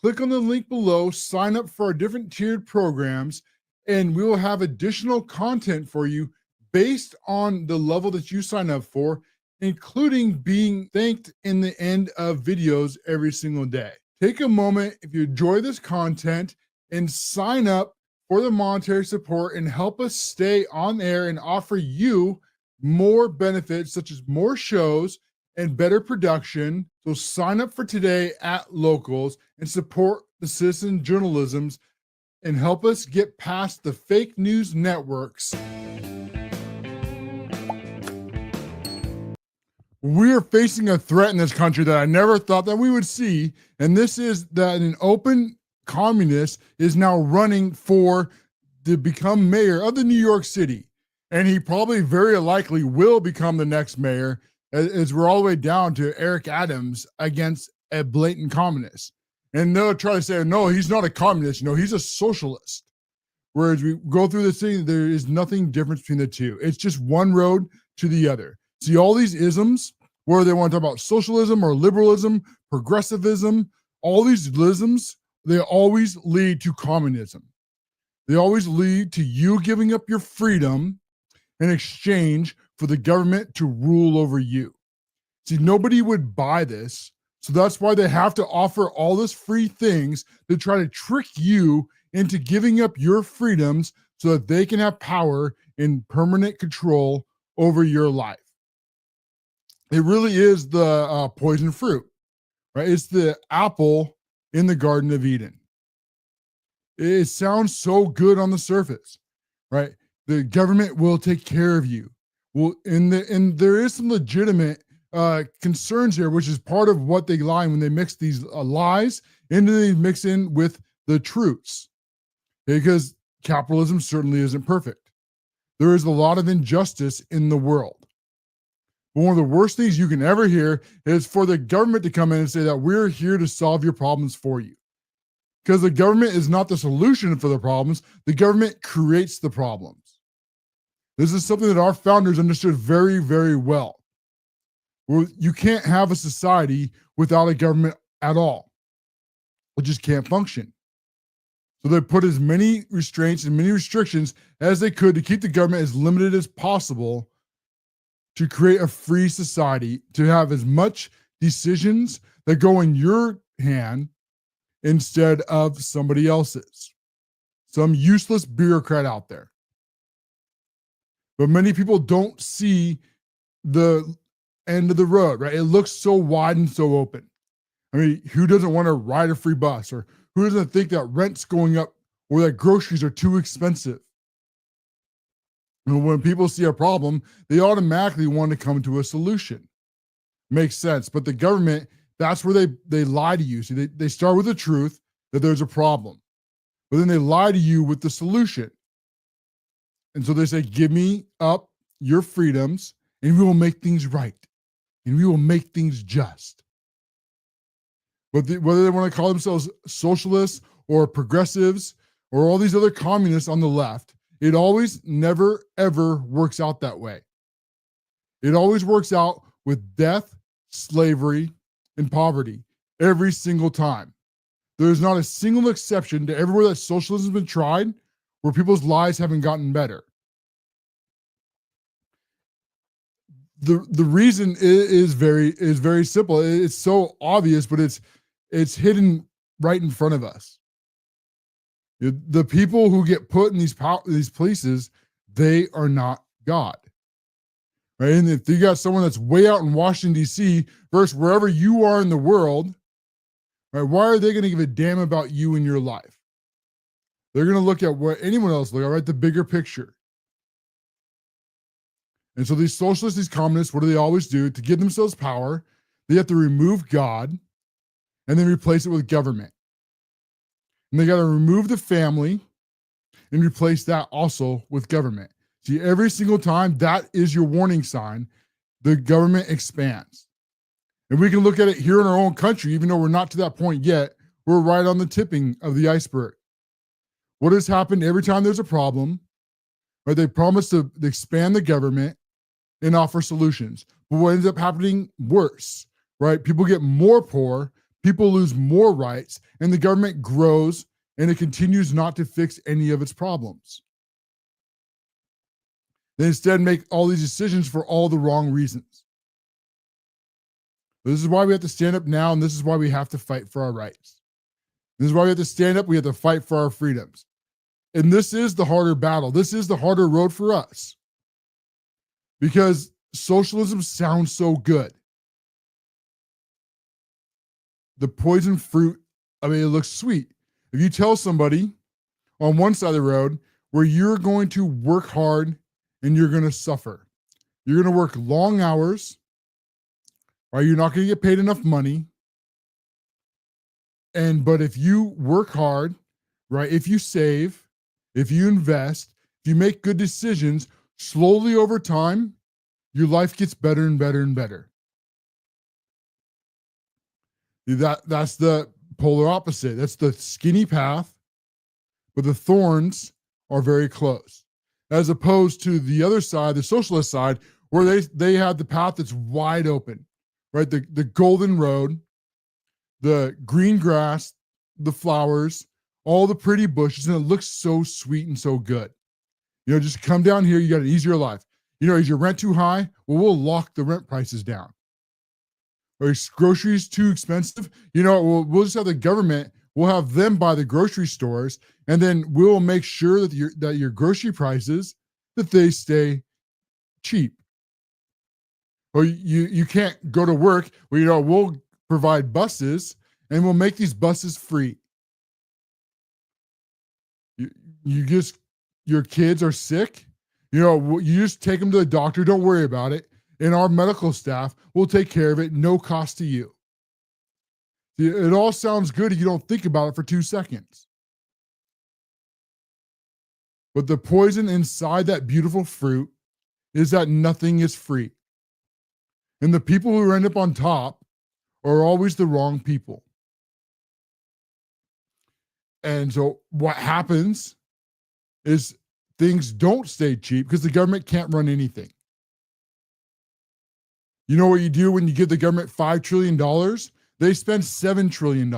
Click on the link below, sign up for our different tiered programs, and we will have additional content for you based on the level that you sign up for, including being thanked in the end of videos every single day. Take a moment, if you enjoy this content, and sign up for the monetary support and help us stay on air and offer you more benefits, such as more shows and better production. So sign up for today at Locals and support the citizen journalisms and help us get past the fake news networks. We're facing a threat in this country that I never thought that we would see, and this is that an open communist is now running to become mayor of the New York City. And he probably very likely will become the next mayor, as we're all the way down to Eric Adams against a blatant communist. And they'll try to say, no, he's not a communist. No, he's a socialist. Whereas we go through this thing, there is nothing different between the two. It's just one road to the other. See, all these isms, where they want to talk about socialism or liberalism, progressivism, all these isms, they always lead to communism. They always lead to you giving up your freedom in exchange for the government to rule over you. See, nobody would buy this. So that's why they have to offer all this free things to try to trick you into giving up your freedoms so that they can have power and permanent control over your life. It really is the poison fruit, right? It's the apple in the Garden of Eden. It sounds so good on the surface, right? The government will take care of you. Well, and there is some legitimate concerns here, which is part of what they lie when they mix these lies and they mix in with the truths, because capitalism certainly isn't perfect. There is a lot of injustice in the world. But one of the worst things you can ever hear is for the government to come in and say that we're here to solve your problems for you. Because the government is not the solution for the problems. The government creates the problems. This is something that our founders understood very, very well. Well, you can't have a society without a government at all. It just can't function. So they put as many restraints and many restrictions as they could to keep the government as limited as possible, to create a free society, to have as much decisions that go in your hand instead of somebody else's. Some useless bureaucrat out there. But many people don't see the end of the road, right? It looks so wide and so open. I mean, who doesn't want to ride a free bus, or who doesn't think that rent's going up or that groceries are too expensive? And when people see a problem, they automatically want to come to a solution. Makes sense. But the government, that's where they lie to you. See, they start with the truth that there's a problem, but then they lie to you with the solution. And so they say, give me up your freedoms and we will make things right. And we will make things just. But whether they want to call themselves socialists or progressives or all these other communists on the left, it always never, ever works out that way. It always works out with death, slavery, and poverty every single time. There's not a single exception to everywhere that socialism has been tried where people's lives haven't gotten better. The reason is very simple. It's so obvious, but it's hidden right in front of us. The people who get put in these places, they are not God. Right? And if you got someone that's way out in Washington, D.C. versus wherever you are in the world, right, why are they going to give a damn about you in your life? They're going to look at what anyone else look at, right? The bigger picture. And so these socialists, these communists, what do they always do? To give themselves power, they have to remove God and then replace it with government. And they got to remove the family and replace that also with government. See, every single time, that is your warning sign. The government expands. And we can look at it here in our own country, even though we're not to that point yet. We're right on the tipping of the iceberg. What has happened every time there's a problem? Right, they promise to expand the government and offer solutions. But what ends up happening? Worse, right? People get more poor, people lose more rights, and the government grows and it continues not to fix any of its problems. They instead make all these decisions for all the wrong reasons. This is why we have to stand up now, and this is why we have to fight for our rights. This is why we have to stand up, we have to fight for our freedoms. And this is the harder battle. This is the harder road for us. Because socialism sounds so good. The poison fruit, I mean, it looks sweet. If you tell somebody on one side of the road where you're going to work hard and you're going to suffer, you're going to work long hours, right? You're not going to get paid enough money. But if you work hard, right? If you save, if you invest, if you make good decisions, slowly over time, your life gets better and better and better. That's the polar opposite. That's the skinny path, but the thorns are very close. As opposed to the other side, the socialist side, where they have the path that's wide open, right? The golden road, the green grass, the flowers, all the pretty bushes, and it looks so sweet and so good. You know, just come down here, you got an easier life. You know, is your rent too high? Well, we'll lock the rent prices down. Or is groceries too expensive? You know, we'll just have the government, we'll have them buy the grocery stores, and then we'll make sure that your grocery prices, that they stay cheap. Or you can't go to work, well, you know, we'll provide buses, and we'll make these buses free. Your kids are sick, you know, you just take them to the doctor, don't worry about it. And our medical staff will take care of it, no cost to you. It all sounds good if you don't think about it for 2 seconds. But the poison inside that beautiful fruit is that nothing is free. And the people who end up on top are always the wrong people. And so what happens is things don't stay cheap because the government can't run anything. You know what you do when you give the government $5 trillion? They spend $7 trillion.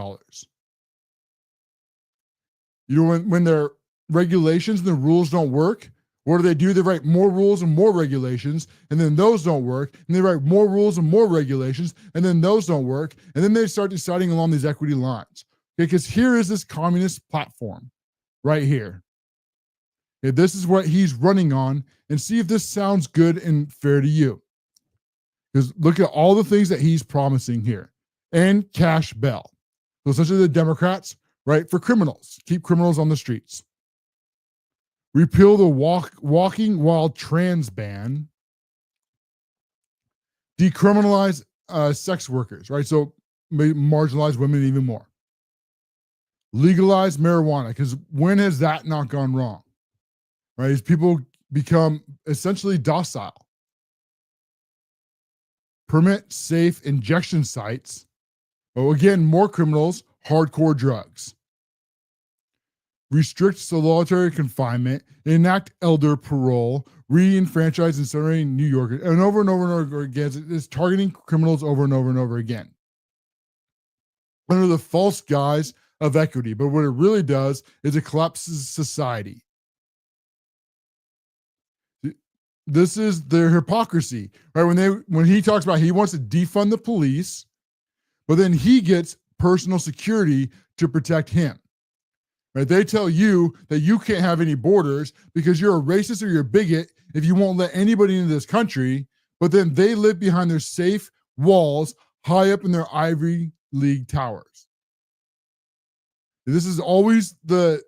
You know, when their regulations and the rules don't work, what do? They write more rules and more regulations, and then those don't work. And they write more rules and more regulations, and then those don't work. And then they start deciding along these equity lines. Because here is this communist platform right here. Okay, this is what he's running on, and see if this sounds good and fair to you. Because look at all the things that he's promising here. And cash bail. So essentially the Democrats, right, for criminals. Keep criminals on the streets. Repeal the walking while trans ban. Decriminalize sex workers, right? So marginalize women even more. Legalize marijuana, because when has that not gone wrong? Right? As people become essentially docile. Permit safe injection sites. Oh, again, more criminals, hardcore drugs. restrict solitary confinement, enact elder parole, re-enfranchise and incinerate New York, and over and over and over again. It's targeting criminals over and over and over again under the false guise of equity. But what it really does is it collapses society. This is their hypocrisy, right? When he talks about he wants to defund the police, but then he gets personal security to protect him. Right? They tell you that you can't have any borders because you're a racist or you're a bigot if you won't let anybody into this country, but then they live behind their safe walls high up in their Ivy League towers. This is always the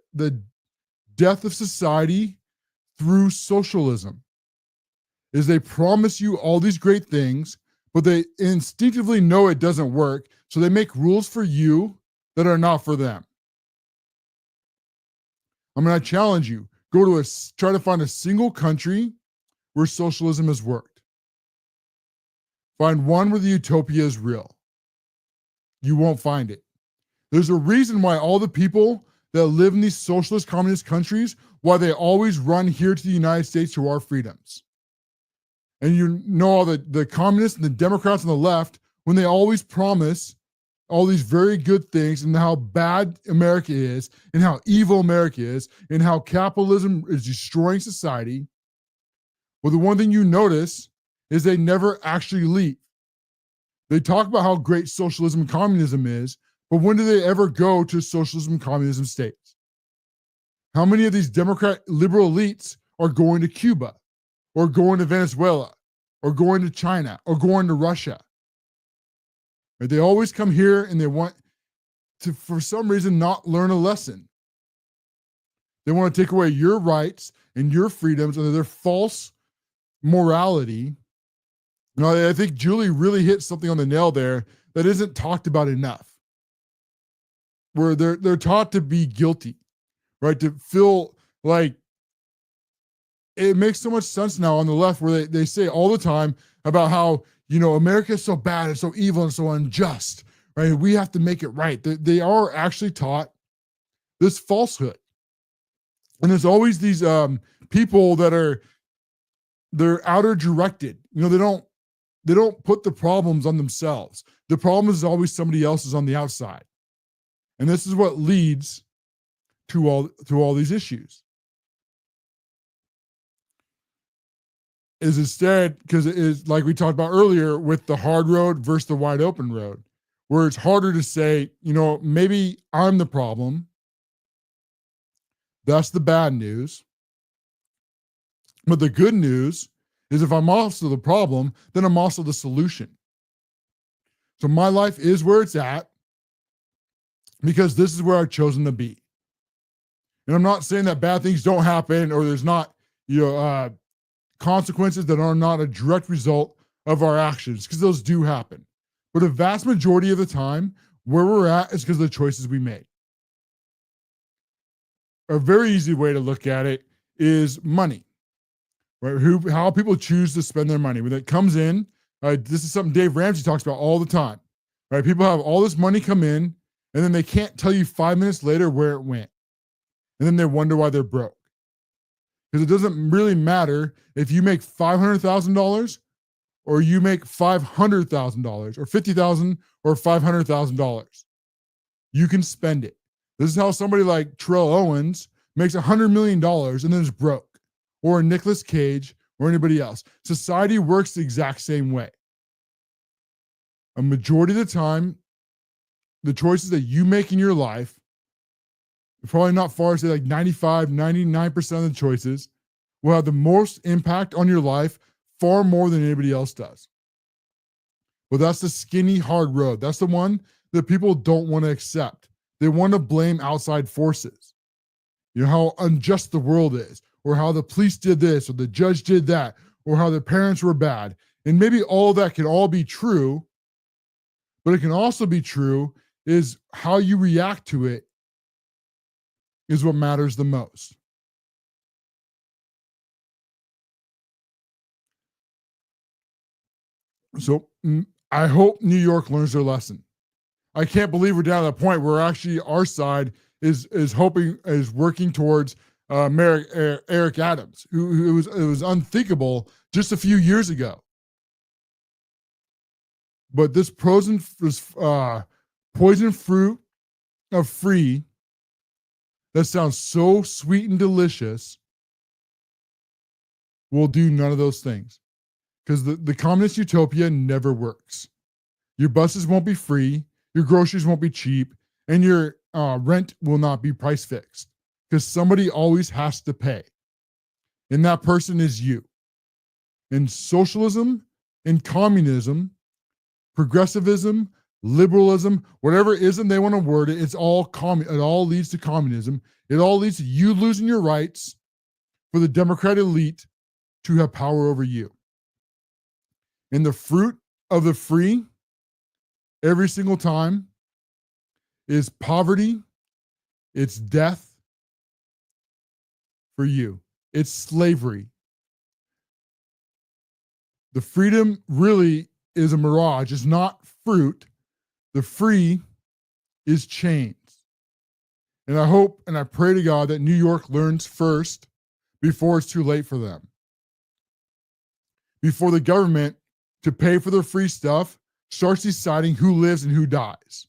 death of society through socialism. Is they promise you all these great things, but they instinctively know it doesn't work, so they make rules for you that are not for them. I'm going to challenge you. Try to find a single country where socialism has worked. Find one where the utopia is real. You won't find it. There's a reason why all the people that live in these socialist communist countries, why they always run here to the United States to our freedoms. And you know all the communists and the Democrats on the left, when they always promise all these very good things and how bad America is and how evil America is and how capitalism is destroying society. Well, the one thing you notice is they never actually leave. They talk about how great socialism and communism is, but when do they ever go to socialism and communism states? How many of these Democrat liberal elites are going to Cuba or going to Venezuela or going to China or going to Russia? They always come here and they want to, for some reason, not learn a lesson. They want to take away your rights and your freedoms under their false morality. You know, I think Julie really hit something on the nail there that isn't talked about enough. Where they're taught to be guilty, right? To feel like it makes so much sense now on the left where they say all the time about how, you know, America is so bad and so evil and so unjust, right? We have to make it right. They are actually taught this falsehood. And there's always these people that they're outer directed. You know, they don't put the problems on themselves. The problem is always somebody else's on the outside. And this is what leads to all these issues. Is instead, because it is like we talked about earlier with the hard road versus the wide open road, where it's harder to say, you know, maybe I'm the problem. That's the bad news. But the good news is if I'm also the problem, then I'm also the solution. So my life is where it's at because this is where I've chosen to be. And I'm not saying that bad things don't happen or there's not, you know, consequences that are not a direct result of our actions, because those do happen. But a vast majority of the time, where we're at is because of the choices we made. A very easy way to look at it is money, right? How people choose to spend their money. When it comes in, this is something Dave Ramsey talks about all the time, right? People have all this money come in, and then they can't tell you 5 minutes later where it went. And then they wonder why they're broke. Because it doesn't really matter if you make $500,000 or you make $500,000 or $50,000 or $500,000. You can spend it. This is how somebody like Terrell Owens makes $100 million and then is broke, or Nicolas Cage or anybody else. Society works the exact same way. A majority of the time, the choices that you make in your life, probably not far, say like 95, 99% of the choices will have the most impact on your life far more than anybody else does. But that's the skinny, hard road. That's the one that people don't want to accept. They want to blame outside forces. You know, how unjust the world is, or how the police did this, or the judge did that, or how their parents were bad. And maybe all of that can all be true, but it can also be true is how you react to it is what matters the most. So I hope New York learns their lesson. I can't believe we're down to the point where actually our side is working towards Eric Adams, who it was unthinkable just a few years ago. But this poison fruit of free that sounds so sweet and delicious will do none of those things, because the communist utopia never works. Your buses won't be free, your groceries won't be cheap, and your rent will not be price fixed, because somebody always has to pay. And that person is you. In socialism, in communism, progressivism, liberalism, whatever ism they want to word it, it all leads to communism. It all leads to you losing your rights for the Democrat elite to have power over you. And the fruit of the free every single time is poverty, it's death for you, it's slavery. The freedom really is a mirage. It's not fruit. The free is chains. And I hope and I pray to God that New York learns first before it's too late for them. Before the government, to pay for their free stuff, starts deciding who lives and who dies.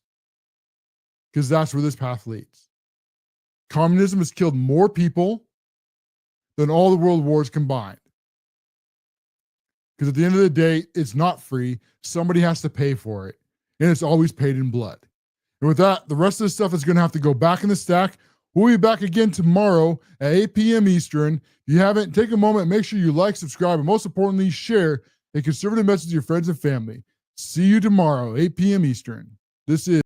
Because that's where this path leads. Communism has killed more people than all the world wars combined. Because at the end of the day, it's not free. Somebody has to pay for it. And it's always paid in blood. And with that, the rest of the stuff is going to have to go back in the stack. We'll be back again tomorrow at 8 p.m. Eastern. If you haven't, take a moment, make sure you like, subscribe, and most importantly, share a conservative message to your friends and family. See you tomorrow, 8 p.m. Eastern. This is